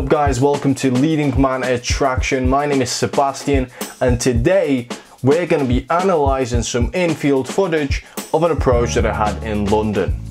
up guys, welcome to Leading Man Attraction. My name is Sebastian and today we're going to be analysing some in-field footage of an approach that I had in London.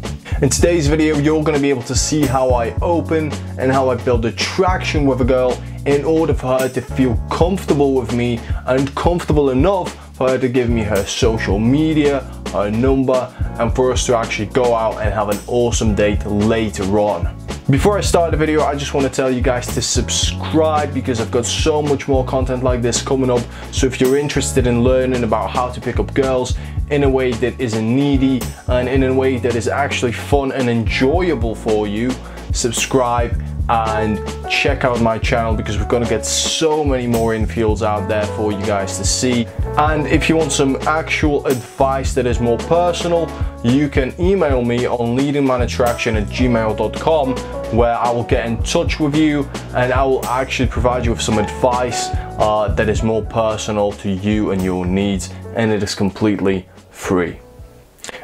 In today's video you're going to be able to see how I open and how I build attraction with a girl in order for her to feel comfortable with me and comfortable enough for her to give me her social media, her number, and for us to actually go out and have an awesome date later on. Before I start the video, I just want to tell you guys to subscribe because I've got so much more content like this coming up. So if you're interested in learning about how to pick up girls in a way that isn't needy and in a way that is actually fun and enjoyable for you, subscribe and check out my channel because we're going to get so many more infields out there for you guys to see. And if you want some actual advice that is more personal, you can email me on leadingmanattraction@gmail.com where I will get in touch with you and I will actually provide you with some advice that is more personal to you and your needs, and it is completely free.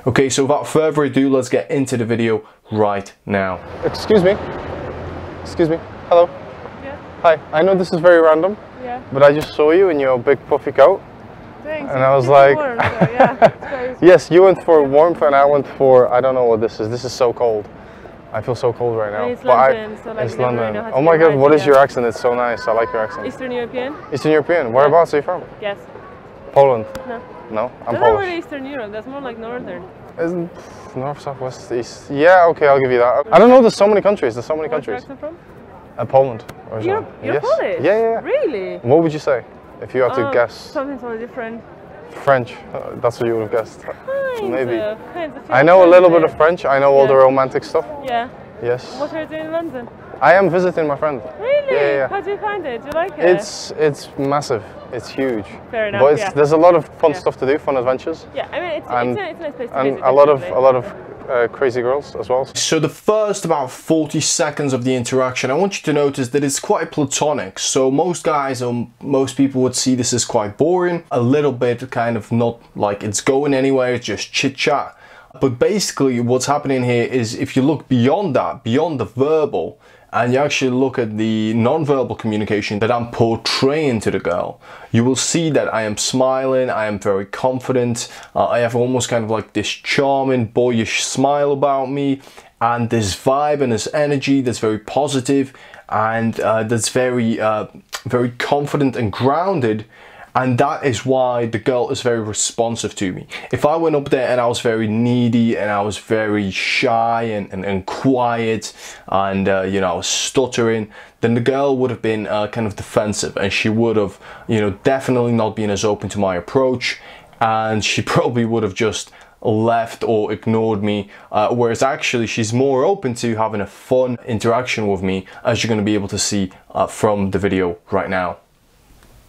Okay, so without further ado, let's get into the video right now. Excuse me. Excuse me. Hello. Yeah. Hi. I know this is very random. Yeah. But I just saw you in your big puffy coat. Thanks. And I was like, warm, so yeah, it's great. Yes, you went for warmth and I went for, I don't know what this is. This is so cold. I feel so cold right now. It's London, so like it's London. know how to Oh my god, what is yeah. your accent? It's so nice. I like your accent. Eastern European? Eastern European. Whereabouts are you from? Yes. Poland. No. No, I'm That's Polish. not really Eastern Europe, that's more like Northern. Isn't north, south, west, east? Yeah, okay, I'll give you that. I don't know, there's so many countries. There's so many countries. Where's your accent from? Poland. You're Yes. Polish? Yeah. Really? What would you say if you had to guess? Something totally different. French. That's what you would have guessed. Maybe. Kinds of I know a little bit of French. I know all the romantic stuff. Yeah. Yes. What are you doing in London? I am visiting my friend. Really? Yeah. How do you find it? Do you like it? It's massive. It's huge. Fair enough. But there's a lot of fun stuff to do, fun adventures. Yeah, I mean it's a nice place to and visit. a lot of crazy girls as well. So the first about 40 seconds of the interaction, I want you to notice that it's quite platonic. So most guys or most people would see this as quite boring, a little bit kind of not like it's going anywhere, it's just chit chat. But basically what's happening here is if you look beyond that, beyond the verbal, and you actually look at the non-verbal communication that I'm portraying to the girl, you will see that I am smiling, I am very confident, I have almost kind of like this charming, boyish smile about me, and this vibe and this energy that's very positive and that's very confident and grounded. And that is why the girl is very responsive to me. If I went up there and I was very needy and I was very shy and quiet and you know, I was stuttering, then the girl would have been kind of defensive and she would have, you know, definitely not been as open to my approach, and she probably would have just left or ignored me, whereas actually she's more open to having a fun interaction with me, as you're going to be able to see from the video right now.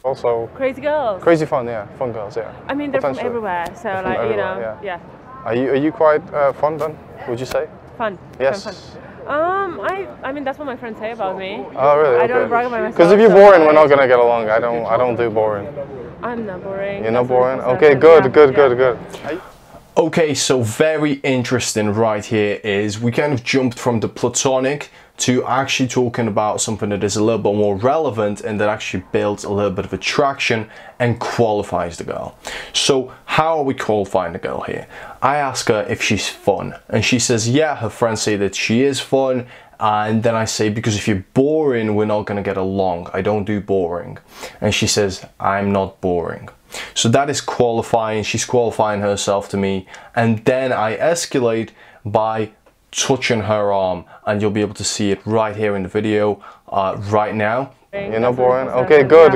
Also crazy girls. Crazy fun, yeah. Fun girls, yeah. I mean, they're from everywhere, so they're like, you know, yeah. Are you quite fun then, would you say? Fun. Yes. Fun. I mean, that's what my friends say about me. Oh, really? I don't brag about myself. Because if you're boring, we're not gonna get along. I don't do boring. I'm not boring. You're not boring? Okay, good. Okay, so very interesting right here is we kind of jumped from the platonic to actually talking about something that is a little bit more relevant and that actually builds a little bit of attraction and qualifies the girl. So how are we qualifying the girl here? I ask her if she's fun and she says, yeah, her friends say that she is fun. And then I say, because if you're boring, we're not gonna get along. I don't do boring. And she says, I'm not boring. So that is qualifying. She's qualifying herself to me. And then I escalate by touching her arm, and you'll be able to see it right here in the video right now. You're not boring? Okay, good.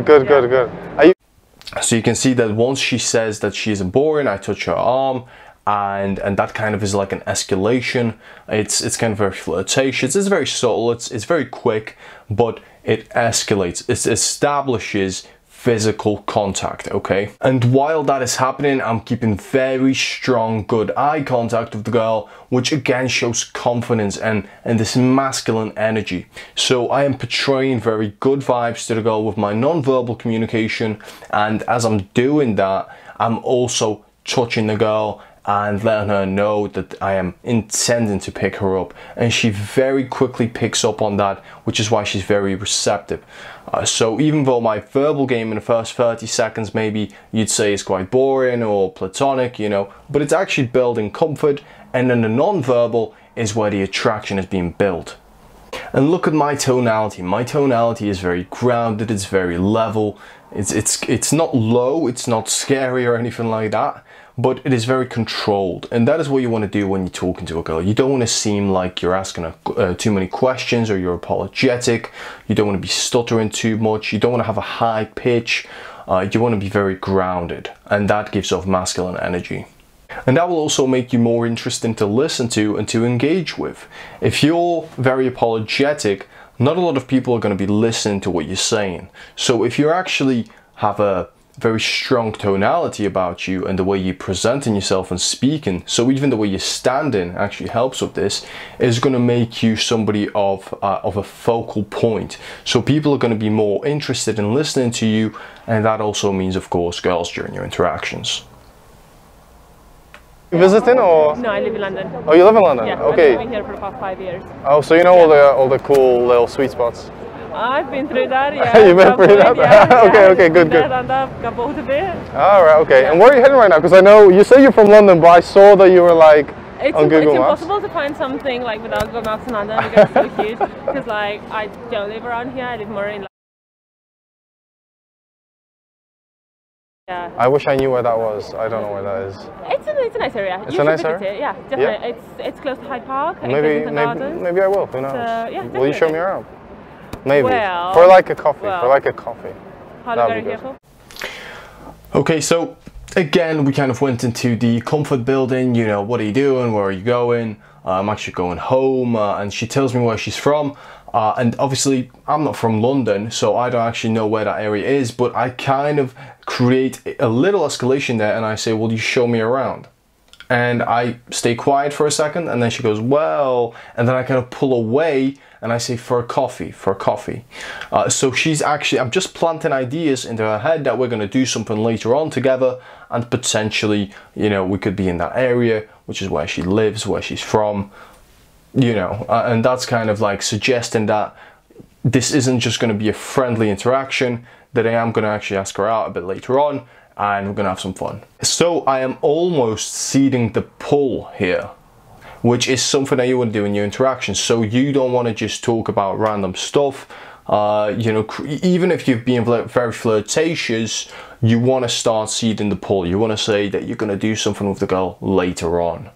So you can see that once she says that she isn't boring, I touch her arm, and that kind of is like an escalation. It's kind of very flirtatious. It's very subtle, it's very quick, but it escalates. It establishes physical contact, okay? And while that is happening, I'm keeping very strong, good eye contact with the girl, which again shows confidence and this masculine energy. So I am portraying very good vibes to the girl with my non-verbal communication, and as I'm doing that, I'm also touching the girl and letting her know that I am intending to pick her up, and she very quickly picks up on that, which is why she's very receptive. So even though my verbal game in the first 30 seconds maybe you'd say is quite boring or platonic, you know, but it's actually building comfort, and then the non-verbal is where the attraction is being built. And look at my tonality. My tonality is very grounded, it's very level, it's not low, it's not scary or anything like that, but it is very controlled, and that is what you want to do when you're talking to a girl. You don't want to seem like you're asking too many questions, or you're apologetic. You don't want to be stuttering too much. You don't want to have a high pitch. You want to be very grounded, and that gives off masculine energy. And that will also make you more interesting to listen to and to engage with. If you're very apologetic, not a lot of people are going to be listening to what you're saying. So if you actually have a very strong tonality about you, and the way you're presenting yourself and speaking, so even the way you're standing actually helps with this, is going to make you somebody of a focal point. So people are going to be more interested in listening to you, and that also means, of course, girls during your interactions. You visiting or? No, I live in London. Oh, you live in London? Yeah, okay. I've been here for the past 5 years. Oh, so you know all the cool little sweet spots? I've been through that, yeah. You've been through that? Yeah, okay, okay, good, good. And I've got both of it. Alright, okay. Yeah. And where are you heading right now? Because I know, you say you're from London, but I saw that you were like on Google Maps. It's impossible to find something like without Google Maps in London, because it's so huge. Because like, I don't live around here, I live more in yeah. I wish I knew where that was. I don't know where that is. It's a nice area. It's a nice area? Yeah, definitely. Yeah. It's close to Hyde Park. Maybe I will. Who knows? Yeah, definitely. Will you show me around? Maybe. Well, for like a coffee. For like a coffee. How long are you here for? Okay, so again, we kind of went into the comfort building. You know, what are you doing? Where are you going? I'm actually going home, and she tells me where she's from. And obviously, I'm not from London, so I don't actually know where that area is, but I kind of create a little escalation there, and I say, will you show me around? And I stay quiet for a second, and then she goes, well, and then I kind of pull away, and I say, for a coffee, for a coffee. So she's actually, I'm just planting ideas into her head that we're going to do something later on together, and potentially, you know, we could be in that area, which is where she lives, where she's from. You know, and that's kind of like suggesting that this isn't just going to be a friendly interaction, that I am going to actually ask her out a bit later on, and we're going to have some fun. So I am almost seeding the pull here, which is something that you want to do in your interactions. So you don't want to just talk about random stuff. You know, even if you've been very flirtatious, you want to start seeding the pull. You want to say that you're going to do something with the girl later on.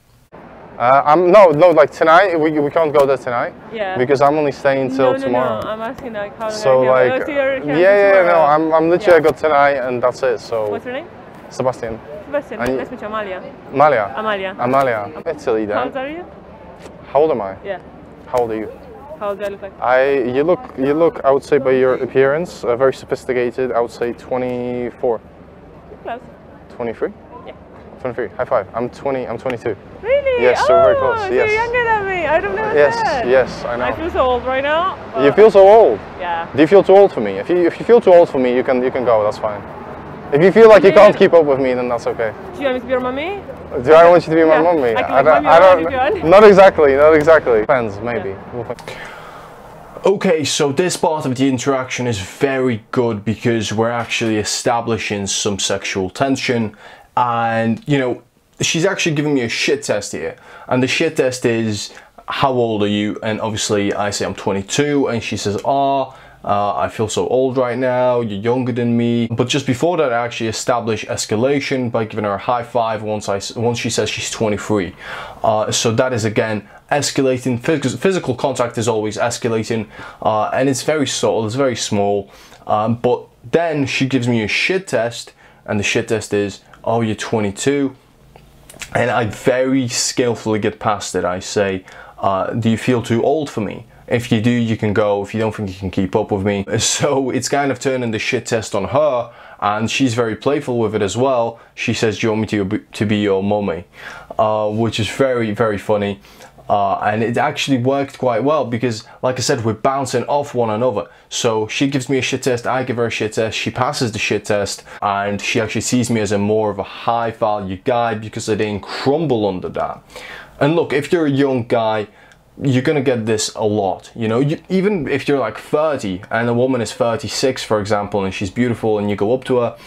No, like tonight, we can't go there tonight. Yeah. Because I'm only staying till tomorrow. No, I'm asking like how long so like, no, I'm literally I got tonight and that's it. So. What's your name? Sebastian. Sebastian, nice to meet you, Amalia. Amalia. Amalia. Italy then. How old are you? How old am I? Yeah. How old are you? How old do I look like? You look, I would say by your appearance, very sophisticated. I would say 24. Close. 23? Yeah. 23. High five. I'm 22. Really? Yes, so very close. So yes. you're younger than me. I don't know Yes, that. yes, I know. I feel so old right now. You feel so old? Yeah. Do you feel too old for me? If you feel too old for me, you can go. That's fine. If you feel like you can't keep up with me, then that's okay. Do you want me to be your mummy? Do I want you to be my mummy? I don't. Not exactly. Not exactly. Depends, maybe. Yeah. Okay, so this part of the interaction is very good because we're actually establishing some sexual tension, and you know, she's actually giving me a shit test here, and the shit test is, how old are you? And obviously I say I'm 22, and she says, I feel so old right now, you're younger than me. But just before that, I actually establish escalation by giving her a high five once she says she's 23. So that is again escalating. Physical contact is always escalating, and it's very subtle, it's very small. But then she gives me a shit test, and the shit test is, oh, you're 22. And I very skillfully get past it. I say, do you feel too old for me? If you do, you can go. If you don't think you can keep up with me. So it's kind of turning the shit test on her, and she's very playful with it as well. She says, do you want me to be your mummy? Which is very, very funny. and it actually worked quite well because, like I said, we're bouncing off one another. So she gives me a shit test, I give her a shit test, she passes the shit test, and she actually sees me as a more of a high value guy because I didn't crumble under that. And look, if you're a young guy, you're gonna get this a lot, you know. Even if you're like 30 and a woman is 36, for example, and she's beautiful and you go up to her,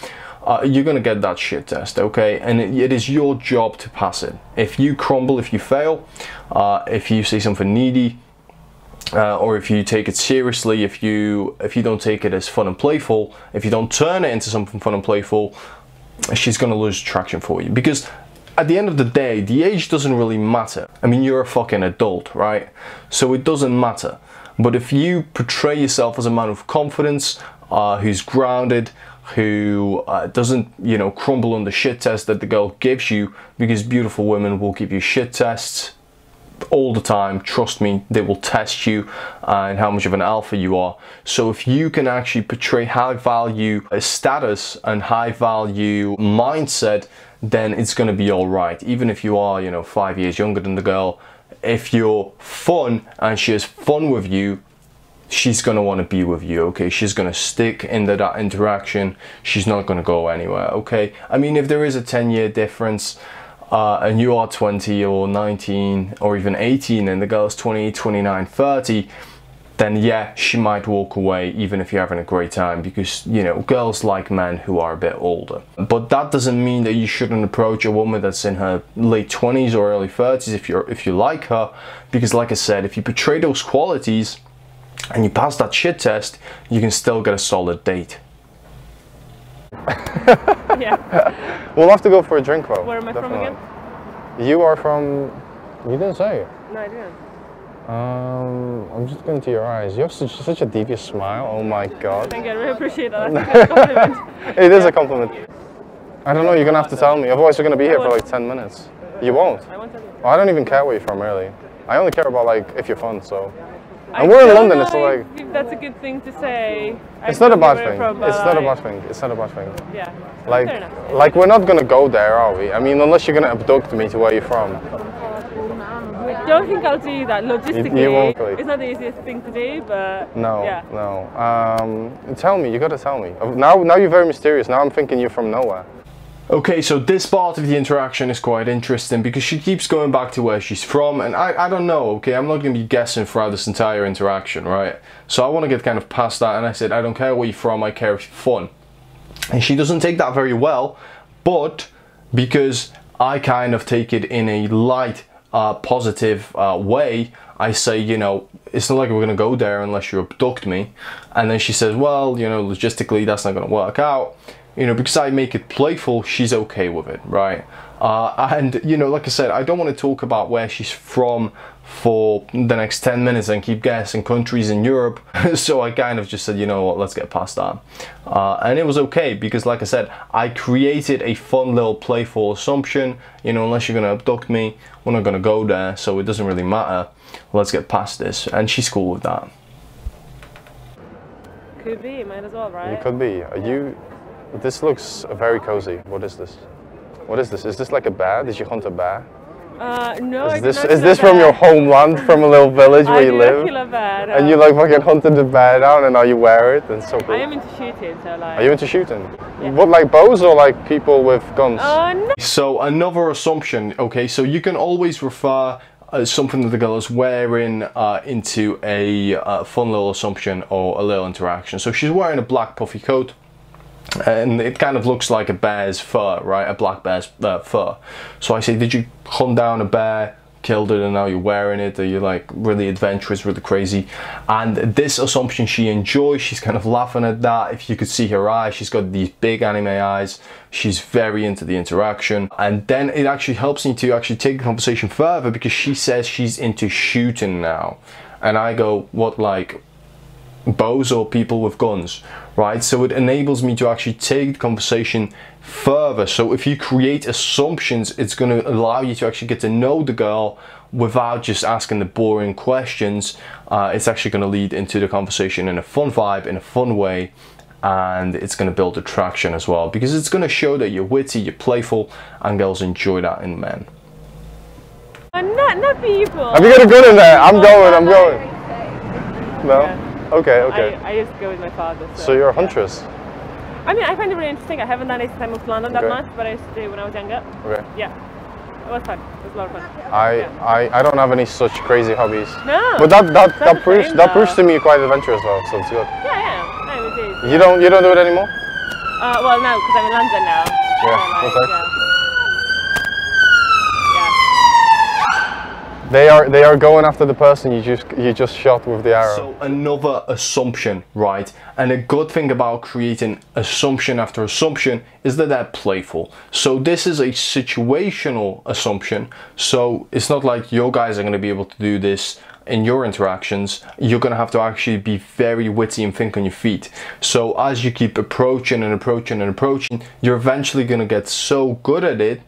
you're gonna get that shit test, okay? And it is your job to pass it. If you crumble, if you fail, if you say something needy, or if you take it seriously, if you don't take it as fun and playful, if you don't turn it into something fun and playful, she's gonna lose traction for you. Because at the end of the day, the age doesn't really matter. I mean, you're a fucking adult, right? So it doesn't matter. But if you portray yourself as a man of confidence, who's grounded, who doesn't, you know, crumble on the shit test that the girl gives you, because beautiful women will give you shit tests all the time. Trust me, they will test you and how much of an alpha you are. So if you can actually portray high value status and high value mindset, then it's going to be all right. Even if you are, you know, 5 years younger than the girl, if you're fun and she has fun with you, she's going to want to be with you, okay? She's going to stick into that interaction. She's not going to go anywhere, okay? I mean, if there is a 10-year difference and you are 20 or 19 or even 18 and the girl's 20, 29, 30, then yeah, she might walk away even if you're having a great time, because, you know, girls like men who are a bit older. But that doesn't mean that you shouldn't approach a woman that's in her late 20s or early 30s if you like her, because like I said, if you portray those qualities and you pass that shit test, you can still get a solid date. Yeah. We'll have to go for a drink though. Where am I definitely. from again? You are from... You didn't say. No, I didn't. I'm just going to your eyes. You have such a devious smile. Oh my god. Thank you, I really appreciate that. That's a compliment. It is a compliment. I don't know, you're going to have to tell me. Otherwise you're going to be here for like 10 minutes. You won't? I won't tell you. Well, I don't even care where you're from really. I only care about like if you're fun, so... And we're in London, it's like... If that's a good thing to say. It's not a bad thing. It's not a bad thing. It's not a bad thing. Yeah. Like we're not gonna go there, are we? I mean, unless you're gonna abduct me to where you're from. I don't think I'll do that logistically. You won't, really. It's not the easiest thing to do, but no, yeah. No. Tell me. You gotta tell me. Now you're very mysterious. Now I'm thinking you're from nowhere. Okay, so this part of the interaction is quite interesting because she keeps going back to where she's from, and I don't know, okay? I'm not going to be guessing throughout this entire interaction, right? So I want to get kind of past that, and I said, I don't care where you're from, I care if you're fun. And she doesn't take that very well, but because I kind of take it in a light, positive way, I say, you know, it's not like we're going to go there unless you abduct me. And then she says, well, you know, logistically, that's not going to work out. You know, because I make it playful, she's okay with it, right? And, you know, like I said, I don't want to talk about where she's from for the next 10 minutes and keep guessing countries in Europe. So I kind of just said, you know what, let's get past that. And it was okay, because like I said, I created a fun little playful assumption, you know, unless you're going to abduct me, we're not going to go there, so it doesn't really matter. Let's get past this. And she's cool with that. Could be, might as well, right? You could be. Are you... This looks very cozy. What is this? What is this? Is this like a bear? Did you hunt a bear? No, is this from your homeland, from a little village where you live? Kill a bear, no. And you like fucking hunted the bear down, and now you wear it, and so cool. I am into shooting, so like... Are you into shooting? Yeah. What, like bows or like people with guns? No. So another assumption, okay, so you can always refer something that the girl is wearing into a fun little assumption or a little interaction. So she's wearing a black puffy coat, and it kind of looks like a bear's fur, right? A black bear's fur. So I say, did you hunt down a bear, killed it, and now you're wearing it? Are you like really adventurous, really crazy? And this assumption she enjoys. She's kind of laughing at that. If you could see her eyes, she's got these big anime eyes. She's very into the interaction. And then it actually helps me to actually take the conversation further, because she says she's into shooting now. And I go, what, like bows or people with guns, right? So it enables me to actually take the conversation further. So if you create assumptions, it's going to allow you to actually get to know the girl without just asking the boring questions. It's actually going to lead into the conversation in a fun vibe, in a fun way, and it's going to build attraction as well, because it's going to show that you're witty, you're playful, and girls enjoy that in men. Not people. Have you got a gun in there? I'm going. I'm going. No. Yeah. Okay. Okay. I used to go with my father. So you're a huntress. I mean, I find it really interesting. I haven't done it since I moved to London that Okay. much, but I used to do it when I was younger. Okay. Yeah. It was fun. It was a lot of fun. I don't have any such crazy hobbies. No. But that proves to me quite adventurous though, so it's good. Yeah. No, it is. You don't do it anymore? Well, no, because I'm in London now. Yeah. So, Okay. yeah. They are going after the person you just shot with the arrow. So another assumption, right? And a good thing about creating assumption after assumption is that they're playful. So this is a situational assumption. So it's not like your guys are going to be able to do this in your interactions. You're going to have to actually be very witty and think on your feet. So as you keep approaching and approaching and approaching, you're eventually going to get so good at it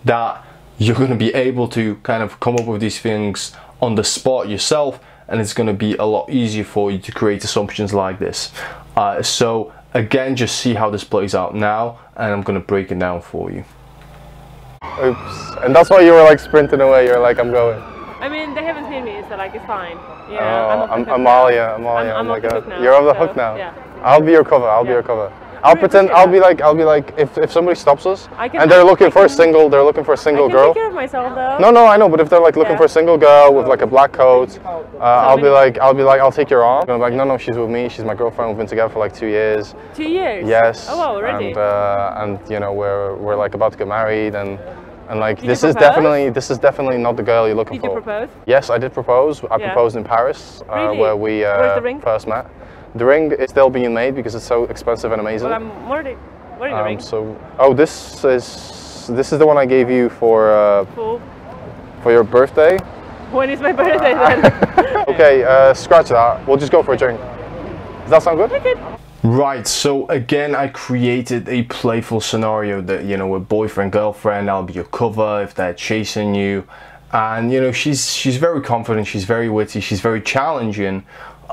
that you're going to be able to kind of come up with these things on the spot yourself, and it's going to be a lot easier for you to create assumptions like this. So again, just see how this plays out now, and I'm going to break it down for you. Oops. And that's why you were like sprinting away. You're like, I'm going. I mean, they haven't seen me, so like it's fine. Oh, Yeah, I'm Amalia. I'm Oh my off the God. hook now, You're off the so, hook now. yeah. I'll be your cover. I'll be your cover. I'll pretend. I'll be like if somebody stops us and they're looking for a single girl. I can take care of myself though. No, I know, but if they're like looking for a single girl with like a black coat, I'll be like, I'll take your arm. I'm like, no, she's with me. She's my girlfriend. We've been together for like 2 years. 2 years? Yes. Oh, wow, already. And you know, we're like about to get married, and like Did this you is definitely not the girl you're looking for. Did you propose? Yes, I did propose. I proposed in Paris, Really? where we Where's the ring? first met. The ring is still being made because it's so expensive and amazing. Well, I'm wearing the ring. So, this is the one I gave you for your birthday. When is my birthday then? Okay, scratch that. We'll just go for a drink. Does that sound good? Okay. Right, so again, I created a playful scenario that, you know, with boyfriend, girlfriend, I'll be your cover if they're chasing you. And, you know, she's very confident, she's very witty, she's very challenging.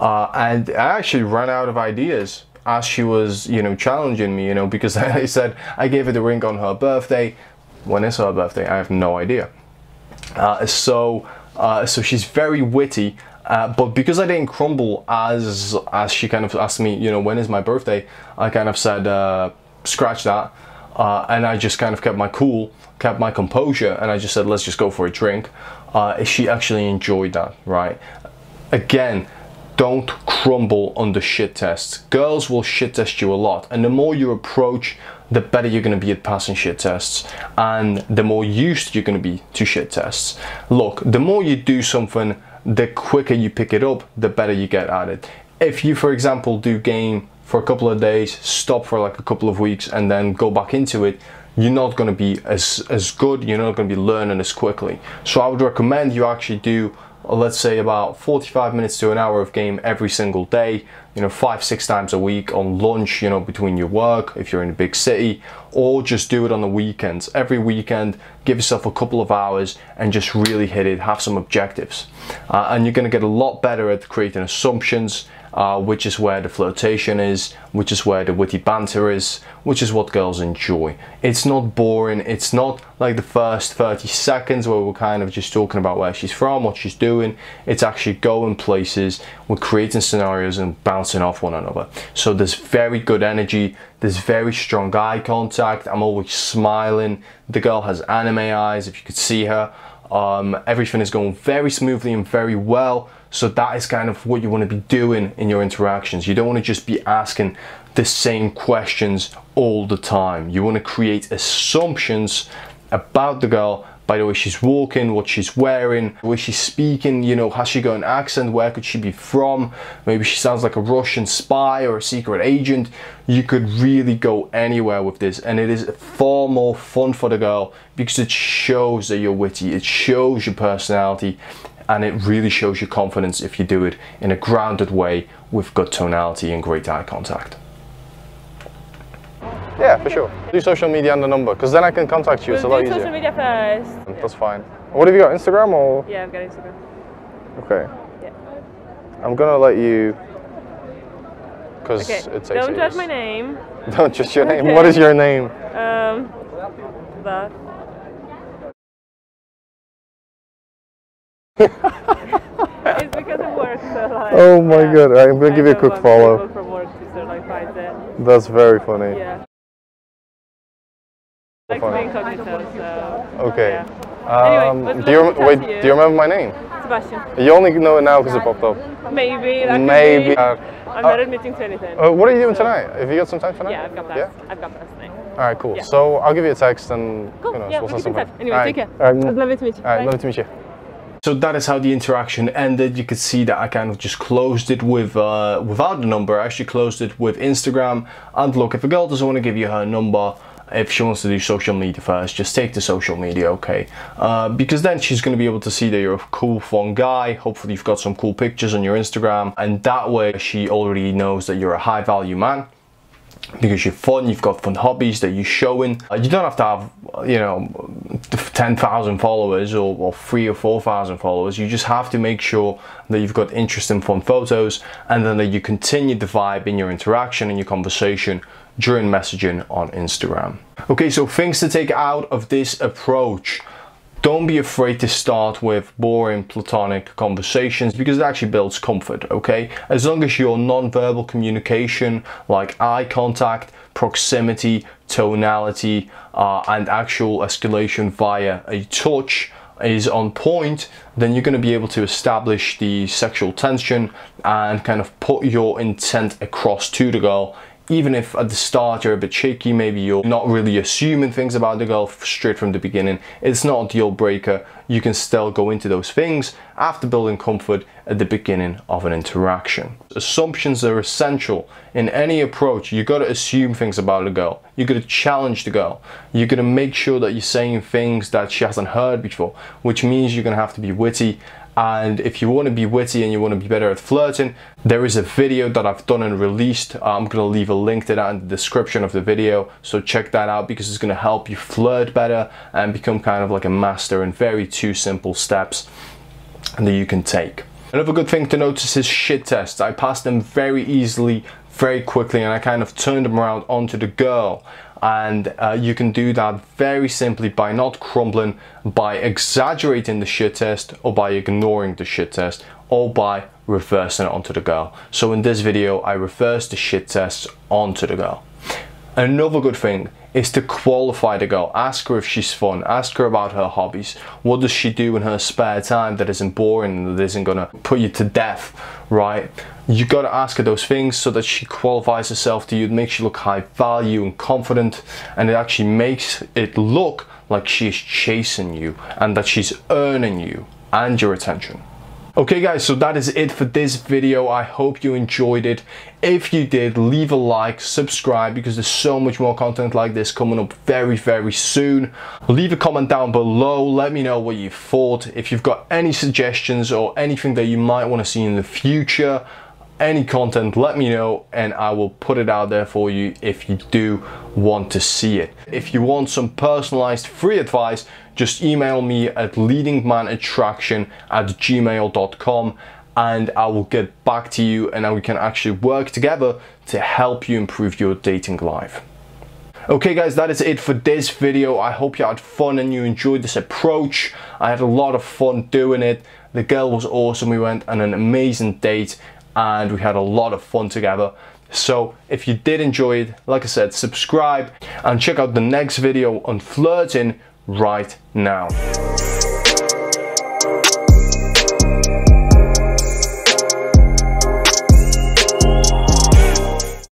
And I actually ran out of ideas as she was, you know, challenging me, you know, because I said I gave her the ring on her birthday. When is her birthday? I have no idea. So she's very witty. But because I didn't crumble as she kind of asked me, you know, when is my birthday, I kind of said, scratch that. And I just kind of kept my cool, kept my composure, and I just said, let's just go for a drink. She actually enjoyed that, right? Again, don't crumble under shit tests. Girls will shit test you a lot, and the more you approach, the better you're going to be at passing shit tests, and the more used you're going to be to shit tests. Look, the more you do something, the quicker you pick it up, the better you get at it. If you, for example, do game for a couple of days, stop for like a couple of weeks, and then go back into it, you're not going to be as good, you're not going to be learning as quickly. So I would recommend you actually do, let's say, about 45 minutes to an hour of game every single day, you know, 5-6 times a week on lunch, you know, between your work, if you're in a big city, or just do it on the weekends. Every weekend, give yourself a couple of hours and just really hit it, have some objectives. And you're going to get a lot better at creating assumptions, which is where the flirtation is, which is where the witty banter is, which is what girls enjoy. It's not boring, it's not like the first 30 seconds where we're kind of just talking about where she's from, what she's doing. It's actually going places, we're creating scenarios and bouncing off one another. So there's very good energy, there's very strong eye contact, I'm always smiling, the girl has anime eyes, if you could see her. Everything is going very smoothly and very well. So that is kind of what you want to be doing in your interactions. You don't want to just be asking the same questions all the time. You want to create assumptions about the girl by the way she's walking, what she's wearing, the way she's speaking, you know, has she got an accent, where could she be from, maybe she sounds like a Russian spy or a secret agent. You could really go anywhere with this, and it is far more fun for the girl because it shows that you're witty, it shows your personality, and it really shows your confidence if you do it in a grounded way with good tonality and great eye contact. Yeah, for sure. Do social media and the number, because then I can contact you. It's a lot easier. Social media first. That's fine. What have you got? Instagram or? Yeah, I've got Instagram. Okay. Yeah. I'm gonna let you, because Okay. it takes Don't judge ages. my name. Don't judge your name. Okay. What is your name? That. It's because of work, so like. Oh my yeah. god! I'm gonna give you a quick follow. From work to sort of like find it. That's very funny. Yeah. Like to be incognito, so. Okay. Yeah. Anyway, do you remember my name? Sebastian. You only know it now because it popped up. Maybe. That Maybe. I'm not admitting to anything. What are you doing tonight? Have you got some time tonight? Yeah, I've got that. Yeah? I've got that tonight. All right, cool. Yeah. So I'll give you a text and Cool. who knows, Yeah, we'll we'll set keep in something. touch. Anyway, All take care. All right. It was lovely to meet you. All right, Bye. lovely to meet you. So that is how the interaction ended. You could see that I kind of just closed it with without the number. I actually closed it with Instagram. And look, if a girl doesn't want to give you her number, if she wants to do social media first, just take the social media, okay? Because then she's going to be able to see that you're a cool, fun guy. Hopefully you've got some cool pictures on your Instagram, and that way she already knows that you're a high value man. Because you're fun, you've got fun hobbies that you're showing. You don't have to have, you know, 10,000 followers or 3,000 or 4,000 followers. You just have to make sure that you've got interesting, fun photos, and then that you continue the vibe in your interaction and your conversation during messaging on Instagram. Okay, so things to take out of this approach. Don't be afraid to start with boring platonic conversations because it actually builds comfort, okay? As long as your non-verbal communication like eye contact, proximity, tonality, and actual escalation via a touch is on point, then you're going to be able to establish the sexual tension and kind of put your intent across to the girl. Even if at the start you're a bit shaky, maybe you're not really assuming things about the girl straight from the beginning, it's not a deal breaker. You can still go into those things after building comfort at the beginning of an interaction. Assumptions are essential in any approach. You got to assume things about a girl. You got to challenge the girl. You're going to make sure that you're saying things that she hasn't heard before, which means you're going to have to be witty. And if you want to be witty and you want to be better at flirting, there is a video that I've done and released. I'm going to leave a link to that in the description of the video. So check that out because it's going to help you flirt better and become kind of like a master in very 2 simple steps that you can take. Another good thing to notice is shit tests. I passed them very easily, very quickly, and I kind of turned them around onto the girl. And you can do that very simply by not crumbling, by exaggerating the shit test, or by ignoring the shit test, or by reversing it onto the girl. So in this video, I reversed the shit test onto the girl. Another good thing is to qualify the girl. Ask her if she's fun. Ask her about her hobbies. What does she do in her spare time that isn't boring and that isn't gonna put you to death, right? You gotta ask her those things so that she qualifies herself to you. It makes you look high value and confident, and it actually makes it look like she's chasing you and that she's earning you and your attention. Okay guys, so that is it for this video. I hope you enjoyed it. If you did, leave a like, subscribe, because there's so much more content like this coming up very, very soon. Leave a comment down below. Let me know what you thought. If you've got any suggestions or anything that you might want to see in the future, any content, let me know and I will put it out there for you if you do want to see it. If you want some personalized free advice, just email me at leadingmanattraction@gmail.com and I will get back to you and we can actually work together to help you improve your dating life. Okay guys, that is it for this video. I hope you had fun and you enjoyed this approach. I had a lot of fun doing it. The girl was awesome. We went on an amazing date and we had a lot of fun together. So if you did enjoy it, like I said, subscribe and check out the next video on flirting right now.